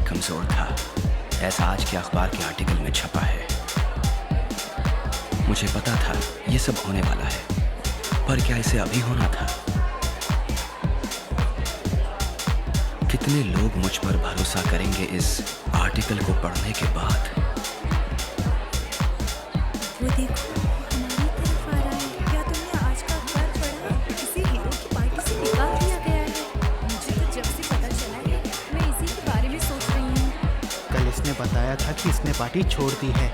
कमजोर था, ऐसा आज के अखबार के आर्टिकल में छपा है। मुझे पता था ये सब होने वाला है, पर क्या इसे अभी होना था? कितने लोग मुझ पर भरोसा करेंगे इस आर्टिकल को पढ़ने के बाद? वो देखो, हमारी तरफ आ रहा है। क्या तुमने आज का अखबार पढ़ा? किसी हीरो की पार्टी से निकाल दिया गया है। मुझे तो जब से पता चला है, मैं इसी के बारे में सोच रही हूँ। कल इसने बताया था कि इसने पार्टी छोड़ दी है।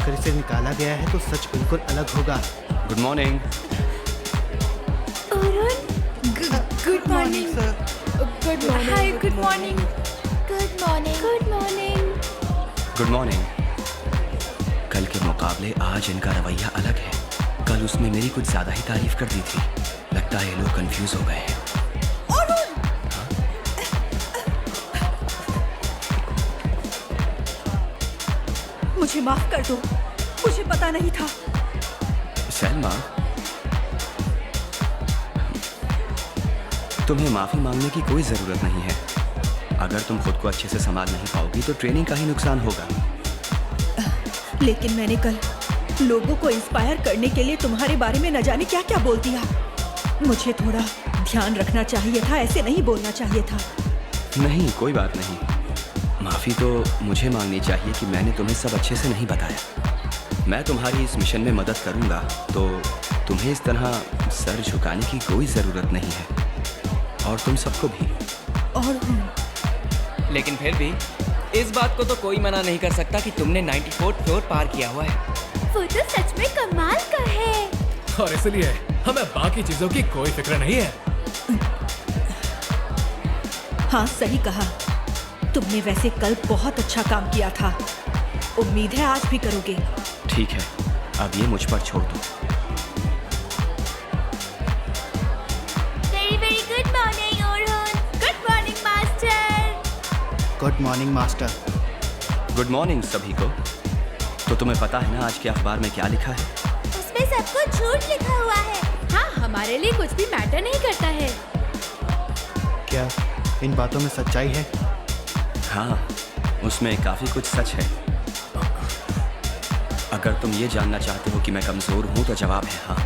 अगर इसे निकाला गया है तो सच बिल्कुल अलग होगा। Good morning. Good morning sir. Good morning. Hi, good morning. Good morning. Good morning. Good morning. कल के मुकाबले आज इनका रवैया अलग है। कल उसने मेरी कुछ ज्यादा ही तारीफ कर दी थी। लगता है ये लोग कंफ्यूज हो गए हैं। मुझे माफ कर दो, मुझे पता नहीं था। सैलमा, तुम्हें माफी मांगने की कोई जरूरत नहीं है। अगर तुम खुद को अच्छे से संभाल नहीं पाओगी तो ट्रेनिंग का ही नुकसान होगा। लेकिन मैंने कल लोगों को इंस्पायर करने के लिए तुम्हारे बारे में न जाने क्या क्या बोल दिया। मुझे थोड़ा ध्यान रखना चाहिए था, ऐसे नहीं बोलना चाहिए था। नहीं, कोई बात नहीं। माफी तो मुझे मांगनी चाहिए कि मैंने तुम्हें सब अच्छे से नहीं बताया। मैं तुम्हारी इस मिशन में मदद करूंगा, तो तुम्हें इस तरह सर झुकाने की कोई जरूरत नहीं है, और तुम सबको भी। और लेकिन फिर भी इस बात को तो कोई मना नहीं कर सकता कि तुमने 94th फ्लोर पार किया हुआ है। वो तो सच में कमाल का है। और इसलिए हमें बाकी चीजों की कोई फिक्र नहीं है। हाँ, सही कहा। तुमने वैसे कल बहुत अच्छा काम किया था। उम्मीद है आज भी करोगे। ठीक है, अब ये मुझ पर छोड़ दो। वेरी गुड मॉर्निंग ओरहन। Good morning master. Good morning master. Good morning सभी को। तो तुम्हें पता है ना आज के अखबार में क्या लिखा है? उसमें सब कुछ झूठ लिखा हुआ है। हाँ, हमारे लिए कुछ भी मैटर नहीं करता है। क्या इन बातों में सच्चाई है? हाँ, उसमें काफी कुछ सच है। अगर तुम ये जानना चाहते हो कि मैं कमजोर हूँ तो जवाब है हाँ।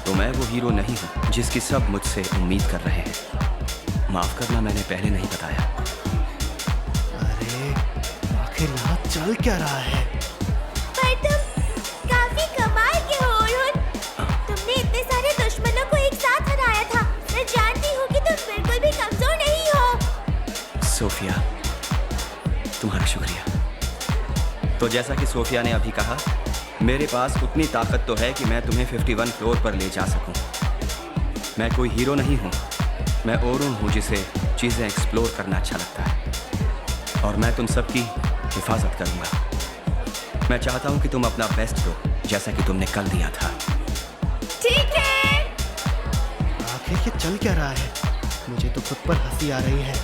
तो मैं वो हीरो नहीं हूँ जिसकी सब मुझसे उम्मीद कर रहे हैं। माफ करना, मैंने पहले नहीं बताया। अरे आखिर यहाँ चल क्या रहा है? पर तुम काफी कमाल के हो ओरहन। तुमने इतने सारे दुश्मनों को एक साथ हराया था। मैं जानती हूँ कि तुम बिल्कुल भी कमजोर नहीं हो। सोफिया, तुम्हारा शुक्रिया। तो जैसा कि सोफिया ने अभी कहा, मेरे पास उतनी ताकत तो है कि मैं तुम्हें 51 फ्लोर पर ले जा सकूं। मैं कोई हीरो नहीं हूं, मैं ओरहन हूं जिसे चीज़ें एक्सप्लोर करना अच्छा लगता है, और मैं तुम सबकी हिफाजत करूंगा। मैं चाहता हूं कि तुम अपना बेस्ट दो, जैसा कि तुमने कल दिया था। ठीक है। आखिर ये चल क्या रहा है? मुझे तो खुद पर हंसी आ रही है।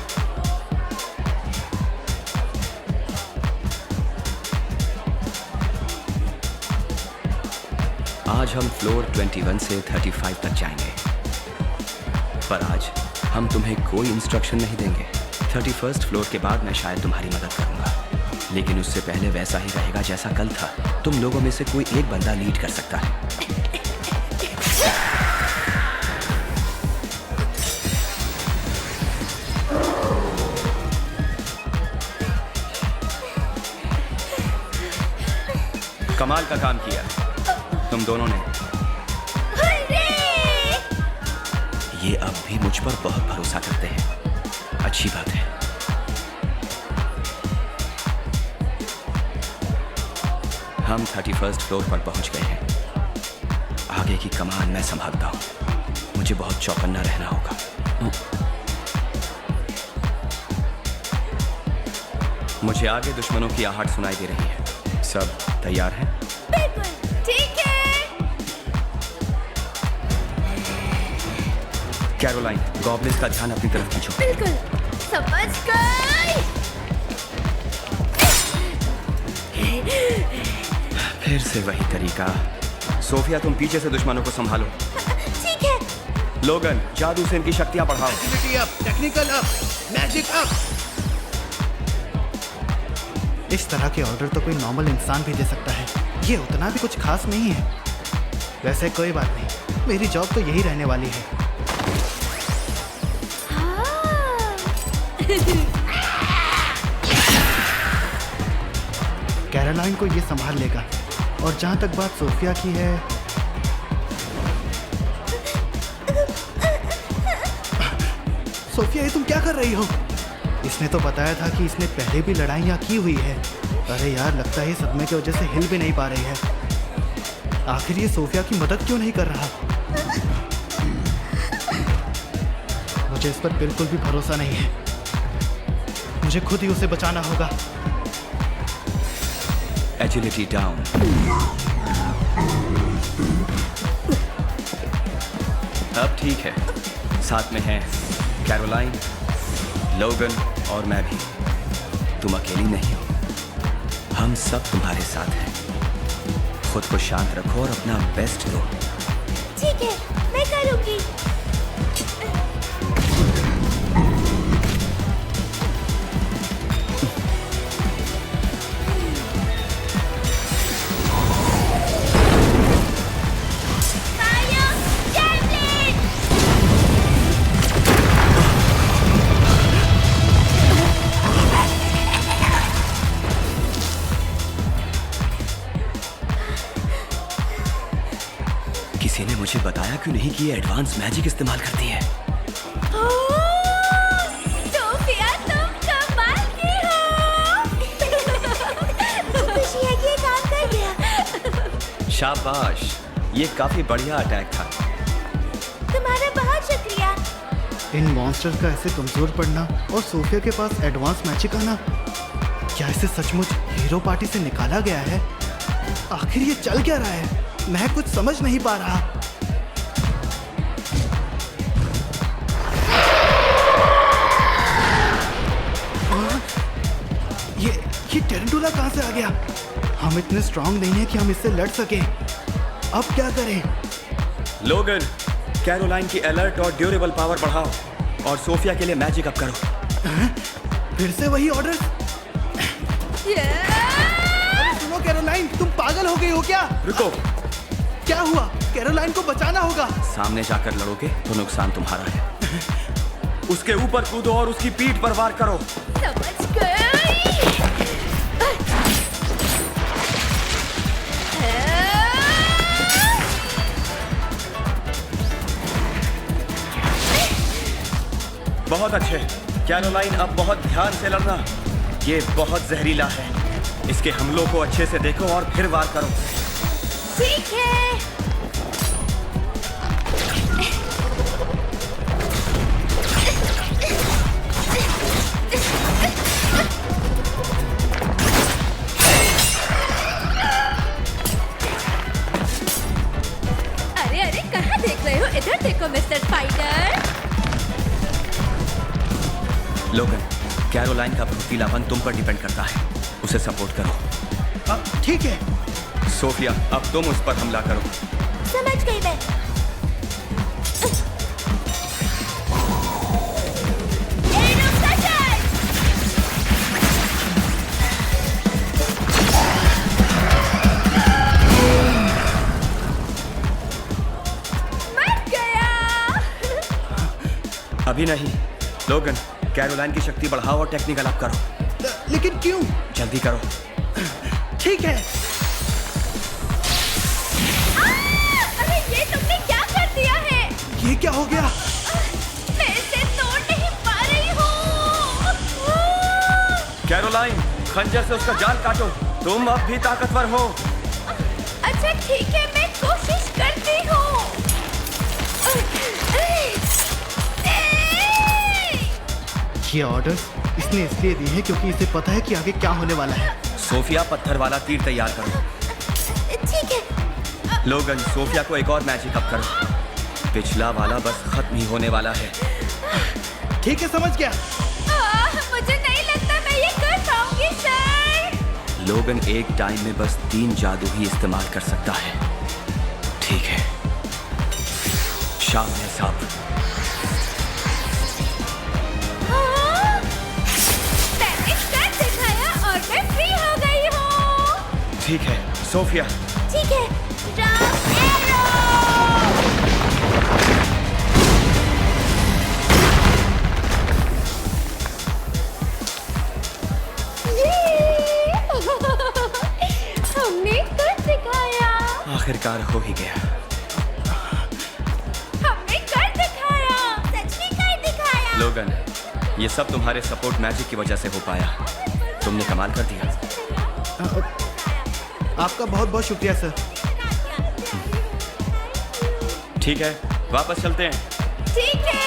आज हम फ्लोर 21 से 35 तक जाएंगे, पर आज हम तुम्हें कोई इंस्ट्रक्शन नहीं देंगे। 31st फ्लोर के बाद मैं शायद तुम्हारी मदद करूंगा, लेकिन उससे पहले वैसा ही रहेगा जैसा कल था। तुम लोगों में से कोई एक बंदा लीड कर सकता है। कमाल का काम किया तुम दोनों ने। ये अब भी मुझ पर बहुत भरोसा करते हैं। अच्छी बात है। हम 31st फ्लोर पर पहुंच गए हैं। आगे की कमान मैं संभालता हूं। मुझे बहुत चौकन्ना रहना होगा। मुझे आगे दुश्मनों की आहट सुनाई दे रही है। सब तैयार हैं? बिल्कुल ठीक है। कैरोलाइन, गॉब्लिन्स का ध्यान अपनी तरफ खींचो। बिल्कुल, समझ गई। फिर से वही तरीका। सोफिया, तुम पीछे से दुश्मनों को संभालो। ठीक है। लोगन, जादू से इनकी शक्तियां बढ़ाओ। Ability up, technical up, magic up. इस तरह के ऑर्डर तो कोई नॉर्मल इंसान भी दे सकता है, ये उतना भी कुछ खास नहीं है। वैसे कोई बात नहीं, मेरी जॉब तो यही रहने वाली है। कैरोलाइन को ये संभाल लेगा। और जहां तक बात सोफिया की है, सोफिया ये तुम क्या कर रही हो? इसने तो बताया था कि इसने पहले भी लड़ाइयाँ की हुई है। अरे यार, लगता है सदमे की वजह से हिल भी नहीं पा रही है। आखिर ये सोफिया की मदद क्यों नहीं कर रहा? मुझे इस पर बिल्कुल भी भरोसा नहीं है। मुझे खुद ही उसे बचाना होगा। Agility down. अब ठीक है, साथ में हैं कैरोलाइन, लोगन और मैं भी। तुम अकेली नहीं हो, हम सब तुम्हारे साथ हैं। खुद को शांत रखो और अपना बेस्ट दो। ठीक है, मैं करूँगी। किसी ने मुझे बताया क्यों नहीं कि ये एडवांस मैजिक इस्तेमाल करती है। सोफिया, तुम कमाल की हो। खुशी है कि ये काम कर गया। शाबाश, ये काफी बढ़िया अटैक था। तुम्हारा बहुत शुक्रिया। इन मॉन्स्टर्स का ऐसे कमजोर पड़ना और सोफिया के पास एडवांस मैजिक आना, क्या इसे सचमुच हीरो पार्टी से निकाला गया है? आखिर ये चल क्या रहा है? मैं कुछ समझ नहीं पा रहा। ये टेरेंटुला कहां से आ गया? हम इतने स्ट्रांग नहीं हैं कि हम इससे लड़ सकें। अब क्या करें? लोगन, कैरोलाइन की अलर्ट और ड्यूरेबल पावर बढ़ाओ और सोफिया के लिए मैजिक अप करो। फिर से वही ऑर्डर? सुनो कैरोलाइन, तुम पागल हो गई हो क्या? रुको, क्या हुआ? कैरोलाइन को बचाना होगा। सामने जाकर लड़ोगे तो नुकसान तुम्हारा है। उसके ऊपर कूदो और उसकी पीठ पर वार करो। समझ गई। बहुत अच्छे कैरोलाइन, अब बहुत ध्यान से लड़ना। ये बहुत जहरीला है। इसके हमलों को अच्छे से देखो और फिर वार करो। ठीक है। अरे अरे, कहाँ देख रहे हो? इधर देखो मिस्टर स्पाइडर। लोगन, कैरोलाइन का भड़कीलापन तुम पर डिपेंड करता है। उसे सपोर्ट करो। ठीक है। सोफिया, अब तुम उस पर हमला करो। समझ गई मैं। मर गया। अभी नहीं। लोगन, कैरोलाइन की शक्ति बढ़ाओ और टेक्निकल अप करो। लेकिन क्यों? जल्दी करो। ठीक है। अरे ये तुमने क्या कर दिया है? ये क्या हो गया? मैं इसे तोड़ नहीं पा रही हूँ। कैरोलाइन, खंजर से उसका जाल काटो। तुम अब भी ताकतवर हो। अच्छा ठीक है, मैं कोशिश करती हूँ। ये ऑर्डर्स इसने इसलिए दी है क्योंकि इसे पता है कि आगे क्या होने वाला है। सोफिया, पत्थर वाला तीर तैयार करो। ठीक है। लोगन, सोफिया को एक और मैजिक अप करो। पिछला वाला बस खत्म ही होने वाला है। ठीक है, समझ गया। मुझे नहीं लगता मैं ये कर पाऊंगी सर। लोगन एक टाइम में बस 3 जादू ही इस्तेमाल कर सकता है। ठीक है, शार्पनेस अप। हाँ, मैंने कर दिखाया और मैं फ्री हो गई हूँ। ठीक है सोफिया। ठीक है, ड्रम एरो। हमने कर दिखाया। आखिरकार हो ही गया। हमने कर दिखाया। सच में कर दिखाया। लोगन, ये सब तुम्हारे सपोर्ट मैजिक की वजह से हो पाया। तुमने कमाल कर दिया। आपका बहुत बहुत शुक्रिया सर। ठीक है, वापस चलते हैं। ठीक है।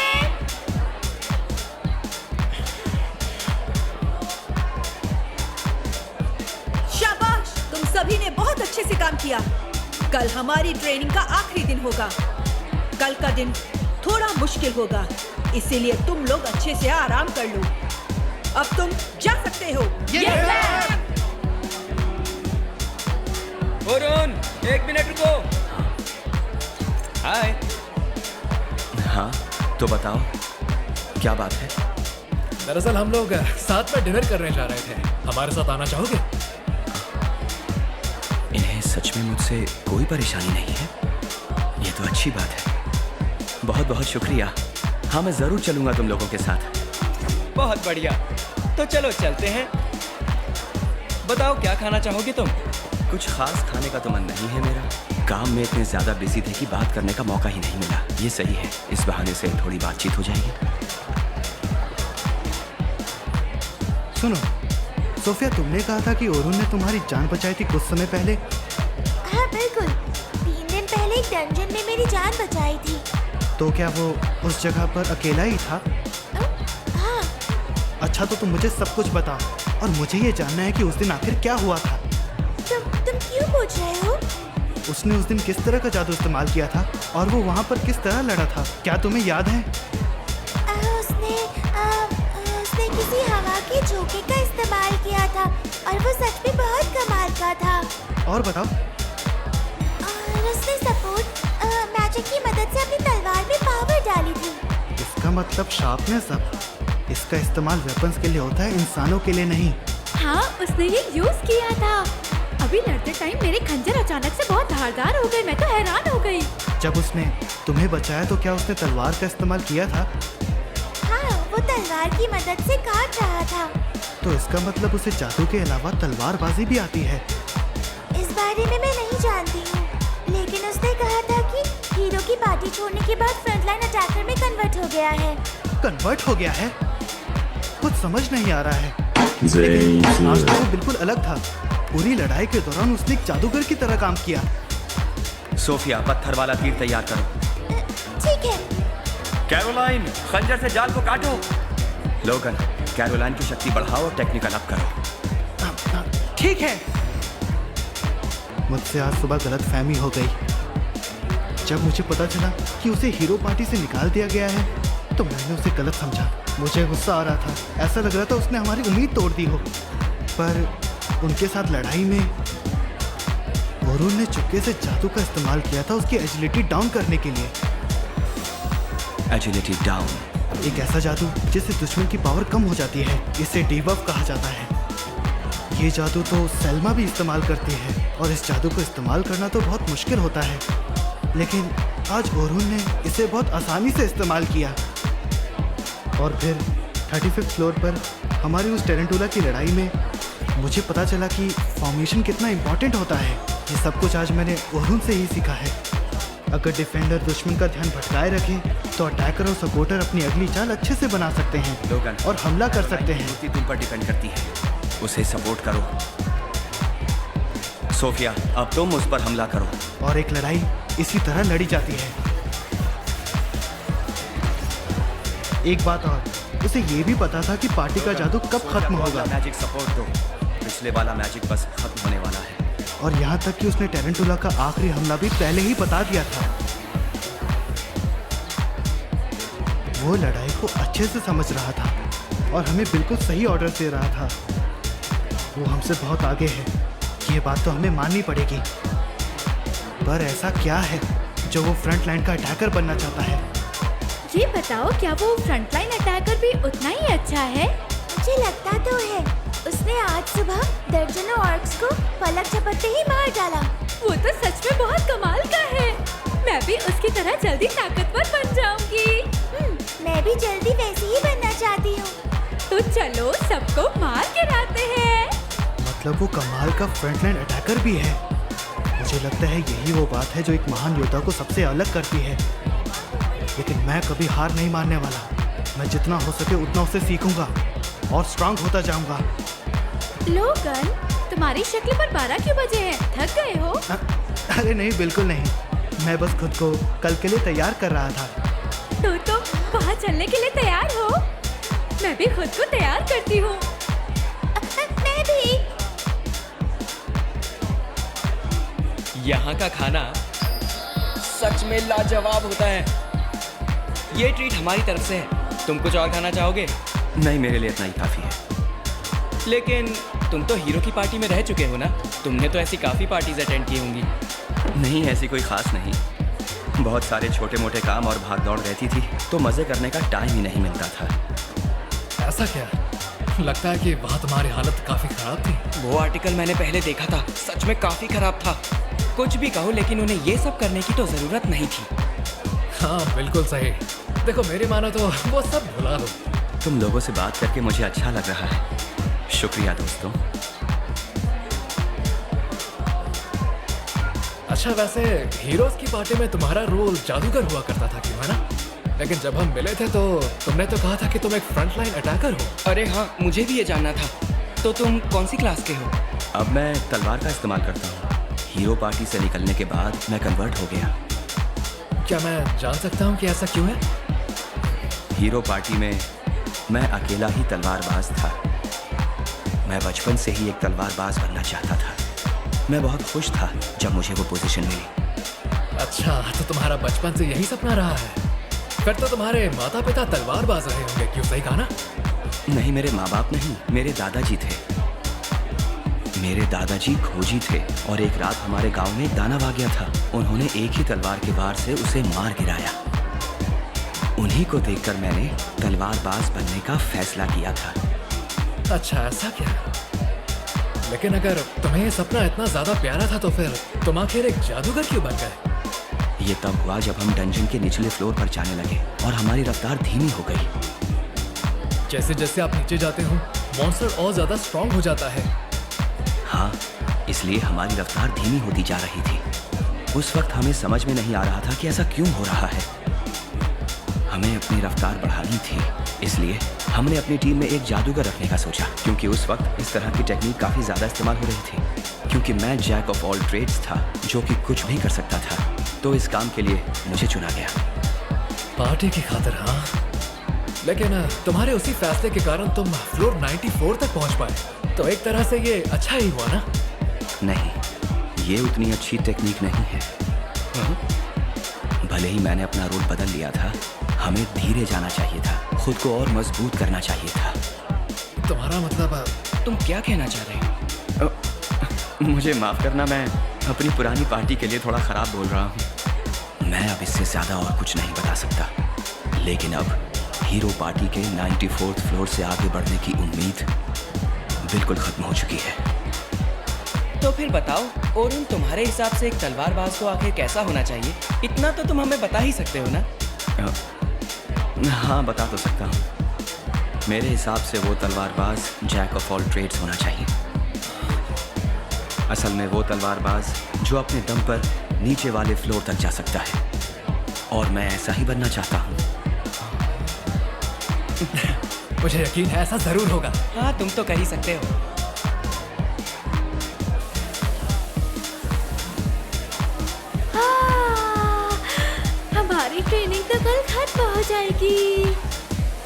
शाबाश, तुम सभी ने बहुत अच्छे से काम किया। कल हमारी ट्रेनिंग का आखिरी दिन होगा। कल का दिन थोड़ा मुश्किल होगा, इसीलिए तुम लोग अच्छे से आराम कर लो। अब तुम जा सकते हो। वरुण, 1 मिनट रुको। हाय। हाँ तो बताओ क्या बात है? दरअसल हम लोग साथ में डिनर करने जा रहे थे, हमारे साथ आना चाहोगे? इन्हें सच में मुझसे कोई परेशानी नहीं है? ये तो अच्छी बात है। बहुत बहुत शुक्रिया। हाँ मैं जरूर चलूंगा तुम लोगों के साथ। बहुत बढ़िया, तो चलो चलते हैं। बताओ क्या खाना चाहोगे तुम? कुछ खास खाने का तो मन नहीं है मेरा। काम में इतने ज्यादा बिजी थे कि बात करने का मौका ही नहीं मिला। ये सही है, इस बहाने से थोड़ी बातचीत हो जाएगी। सुनो सोफिया, तुमने कहा था कि ओरुन ने तुम्हारी जान बचाई थी कुछ समय पहले। हाँ बिल्कुल, 3 दिन पहले एक डंजन में मेरी जान बचाई थी। तो क्या वो उस जगह पर अकेला ही था? हाँ। अच्छा तो तुम मुझे सब कुछ बताओ और मुझे ये जानना है कि उस दिन आखिर क्या हुआ था। तुम क्यों पूछ रहे हो? उसने उस दिन किस तरह का जादू इस्तेमाल किया था और वो वहाँ पर किस तरह लड़ा था, क्या तुम्हें याद है? उसने किसी हवा के झोंके का इस्तेमाल किया था और वो सच में बहुत कमाल का था। और बताओ। और उसने सपोर्ट मैजिक की मदद से अपनी तलवार में पावर डाली थी। इसका मतलब शार्पनेस अप। इसका इस्तेमाल वेपन्स के लिए होता है, इंसानों के लिए नहीं। हाँ, उसने ये यूज किया था। अभी लड़ते टाइम मेरे खंजर अचानक से बहुत धारदार हो गए। मैं तो हैरान हो गई। जब उसने तुम्हें बचाया तो क्या उसने तलवार का इस्तेमाल किया था? हाँ, वो तलवार की मदद से काट रहा था। तो इसका मतलब उसे जादू के अलावा तलवारबाजी भी आती है। इस बारे में मैं नहीं जानती हूँ, लेकिन उसने कहा था कि हीरो की पार्टी छोड़ने के बाद फ्रंटलाइन अटैकर में कन्वर्ट हो गया है। कन्वर्ट हो गया है? कुछ समझ नहीं आ रहा है। लेकिन आज तो वो बिल्कुल अलग था। पूरी लड़ाई के दौरान उसने एक जादूगर की तरह काम किया। सोफिया, पत्थर वाला तीर तैयार करो। ठीक है। कैरोलाइन, खंजर से जाल को काटो। लोगन, कैरोलाइन की शक्ति बढ़ाओ और टेक्निकल अप करो। ठीक है। मुझसे आज सुबह गलतफहमी हो गई। जब मुझे पता चला कि उसे हीरो पार्टी से निकाल दिया गया है तो मैंने उसे गलत समझा। मुझे गुस्सा आ रहा था, ऐसा लग रहा था उसने हमारी उम्मीद तोड़ दी हो। पर उनके साथ लड़ाई में ओरुन ने चुपके से जादू का इस्तेमाल किया था उसकी एजिलिटी डाउन करने के लिए। Agility down? एक ऐसा जादू जिससे दुश्मन की पावर कम हो जाती है। इसे डीबफ कहा जाता है। ये जादू तो सेल्मा भी इस्तेमाल करती है और इस जादू को इस्तेमाल करना तो बहुत मुश्किल होता है, लेकिन आज ओरुन ने इसे बहुत आसानी से इस्तेमाल किया। और फिर 35th फ्लोर पर हमारी उस टेरेंटुला की लड़ाई में मुझे पता चला कि फॉर्मेशन कितना इम्पोर्टेंट होता है। ये सब कुछ आज मैंने ओरुन से ही सीखा है। अगर डिफेंडर दुश्मन का ध्यान भटकाए रखे तो अटैकर और सपोर्टर अपनी अगली चाल अच्छे से बना सकते हैं लोगन, और हमला कर सकते हैं। मूर्ति तुम पर डिपेंड करती है, उसे सपोर्ट करो। सोफिया, अब तुम उस पर हमला करो। और एक लड़ाई इसी तरह लड़ी जाती है। एक बात और, उसे ये भी पता था कि पार्टी का जादू कब खत्म होगा। मैजिक सपोर्ट दो, पिछले वाला मैजिक बस खत्म होने वाला है। और यहाँ तक कि उसने टेरेंटुला का आखिरी हमला भी पहले ही बता दिया था। वो लड़ाई को अच्छे से समझ रहा था और हमें बिल्कुल सही ऑर्डर दे रहा था। वो हमसे बहुत आगे है, ये बात तो हमें माननी पड़ेगी। पर ऐसा क्या है जो वो फ्रंट लाइन का अटैकर बनना चाहता है। ये बताओ, क्या वो फ्रंटलाइन अटैकर भी उतना ही अच्छा है? मुझे लगता तो है। उसने आज सुबह दर्जनों ऑर्क्स को पलक झपकते ही मार डाला। वो तो सच में बहुत कमाल का है। मैं भी उसकी तरह जल्दी ताकतवर बन जाऊंगी। मैं भी जल्दी वैसे ही बनना चाहती हूँ। तो चलो सबको मार गिराते हैं। मतलब वो कमाल का फ्रंट लाइन अटैकर भी है। मुझे लगता है यही वो बात है जो एक महान योद्धा को सबसे अलग करती है। लेकिन मैं कभी हार नहीं मानने वाला। मैं जितना हो सके उतना उसे सीखूंगा और स्ट्रांग होता जाऊंगा। लोगन, तुम्हारी शक्ल पर 12 क्यों बजे हैं? थक गए हो? अरे नहीं, बिल्कुल नहीं। मैं बस खुद को कल के लिए तैयार कर रहा था। तो वहाँ चलने के लिए तैयार हो? मैं भी खुद को तैयार करती हूँ। मैं भी। यहाँ का खाना सच में लाजवाब होता है। ये ट्रीट हमारी तरफ से है। तुम कुछ और खाना चाहोगे? नहीं, मेरे लिए इतना ही काफ़ी है। लेकिन तुम तो हीरो की पार्टी में रह चुके हो ना? तुमने तो ऐसी काफ़ी पार्टीज अटेंड की होंगी। नहीं, ऐसी कोई ख़ास नहीं। बहुत सारे छोटे मोटे काम और भाग दौड़ रहती थी, तो मज़े करने का टाइम ही नहीं मिलता था। ऐसा क्या? लगता है कि वहाँ तुम्हारी हालत काफी खराब थी। वो आर्टिकल मैंने पहले देखा था, सच में काफ़ी खराब था। कुछ भी कहो, लेकिन उन्हें ये सब करने की तो ज़रूरत नहीं थी। हाँ बिल्कुल सही। देखो मेरी मानो तो वो सब भुला दो। तुम लोगों से बात करके मुझे अच्छा लग रहा है। शुक्रिया दोस्तों। अच्छा, वैसे हीरोज की पार्टी में तुम्हारा रोल जादूगर हुआ करता था, क्यों है ना? लेकिन जब हम मिले थे तो तुमने तो कहा था कि तुम एक फ्रंटलाइन अटैकर हो। अरे हाँ, मुझे भी ये जानना था। तो तुम कौन सी क्लास के हो? अब मैं तलवार का इस्तेमाल करता हूँ। हीरो पार्टी से निकलने के बाद मैं कन्वर्ट हो गया। क्या मैं जान सकता हूँ कि ऐसा क्यों है? हीरो पार्टी में मैं अकेला ही तलवारबाज था। मैं बचपन से ही एक तलवारबाज बनना चाहता था। मैं बहुत खुश था जब मुझे वो पोजीशन मिली। अच्छा, तो तुम्हारा बचपन से यही सपना रहा है। फिर तो तुम्हारे माता पिता तलवारबाज रहे होंगे, क्यों? सही कहा ना? नहीं, मेरे माँ बाप नहीं, मेरे दादाजी थे। मेरे दादाजी खोजी थे और एक रात हमारे गांव में एक दानव आ गया था। उन्होंने एक ही तलवार के वार से उसे मार गिराया। उन्हीं को देखकर मैंने तलवारबाज बनने का फैसला किया था। अच्छा, ऐसा क्या? लेकिन अगर तुम्हें ये सपना इतना ज्यादा प्यारा था तो फिर तुम आखिर एक जादूगर क्यों बन गए? ये तब हुआ जब हम डंजन के निचले फ्लोर पर जाने लगे और हमारी रफ्तार धीमी हो गई। जैसे जैसे आप नीचे जाते हो, मॉन्स्टर और ज्यादा स्ट्रांग हो जाता है। हाँ, इसलिए हमारी रफ्तार धीमी होती जा रही थी। उस वक्त हमें समझ में नहीं आ रहा था कि ऐसा क्यों हो रहा है। हमें अपनी रफ्तार बढ़ानी थी, इसलिए हमने अपनी टीम में एक जादूगर रखने का सोचा, क्योंकि उस वक्त इस तरह की टेक्निक काफ़ी ज़्यादा इस्तेमाल हो रही थी। क्योंकि मैं जैक ऑफ ऑल ट्रेड्स था, जो कि कुछ भी कर सकता था, तो इस काम के लिए मुझे चुना गया। पार्टी की खातिर, हाँ। लेकिन तुम्हारे उसी फैसले के कारण तुम फ्लोर 94 तक पहुंच पाए, तो एक तरह से ये अच्छा ही हुआ ना? नहीं, ये उतनी अच्छी टेक्निक नहीं है। भले ही मैंने अपना रोल बदल लिया था, हमें धीरे जाना चाहिए था, खुद को और मजबूत करना चाहिए था। तुम्हारा मतलब? तुम क्या कहना चाह रहे हो? मुझे माफ़ करना, मैं अपनी पुरानी पार्टी के लिए थोड़ा ख़राब बोल रहा हूँ। मैं अब इससे ज़्यादा और कुछ नहीं बता सकता, लेकिन अब हीरो पार्टी के 94th फ्लोर से आगे बढ़ने की उम्मीद बिल्कुल ख़त्म हो चुकी है। तो फिर बताओ ओरुन, तुम्हारे हिसाब से एक तलवारबाज को आखिर कैसा होना चाहिए? इतना तो तुम हमें बता ही सकते हो ना? हाँ, बता तो सकता हूँ। मेरे हिसाब से वो तलवारबाज जैक ऑफ ऑल ट्रेड्स होना चाहिए। असल में वो तलवारबाज जो अपने दम पर नीचे वाले फ्लोर तक जा सकता है, और मैं ऐसा ही बनना चाहता हूँ। मुझे यकीन है ऐसा जरूर होगा। हाँ, तुम तो कर ही सकते हो। हमारी ट्रेनिंग तो कल खत्म हो जाएगी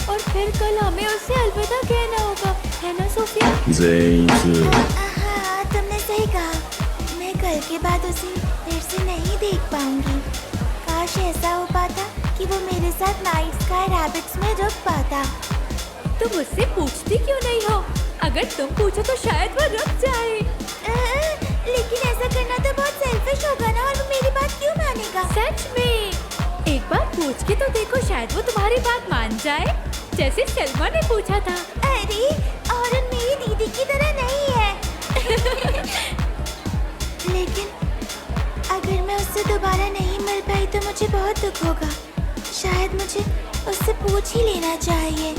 और फिर कल हमें उससे अलविदा कहना होगा, है ना सोफिया? हाँ, तुमने सही कहा। मैं कल के बाद उसे फिर से नहीं देख पाऊंगी। काश ऐसा हो पाता कि वो मेरे साथ नाइट स्काई रैबिट्स में रुक पाता। तुम मुझसे पूछती क्यों नहीं हो? अगर तुम पूछो तो शायद वो रुक जाए। लेकिन ऐसा करना तो बहुत सेल्फिश होगा ना, और वो मेरी बात क्यों मानेगा? सच में? एक बार पूछ के तो देखो, शायद वो तुम्हारी बात मान जाए, जैसे सलमा ने पूछा था। अरे औरन मेरी दीदी की तरह नहीं है। लेकिन अगर मैं उससे दोबारा नहीं मिल पाई तो मुझे बहुत दुख होगा। शायद मुझे उससे पूछ ही लेना चाहिए।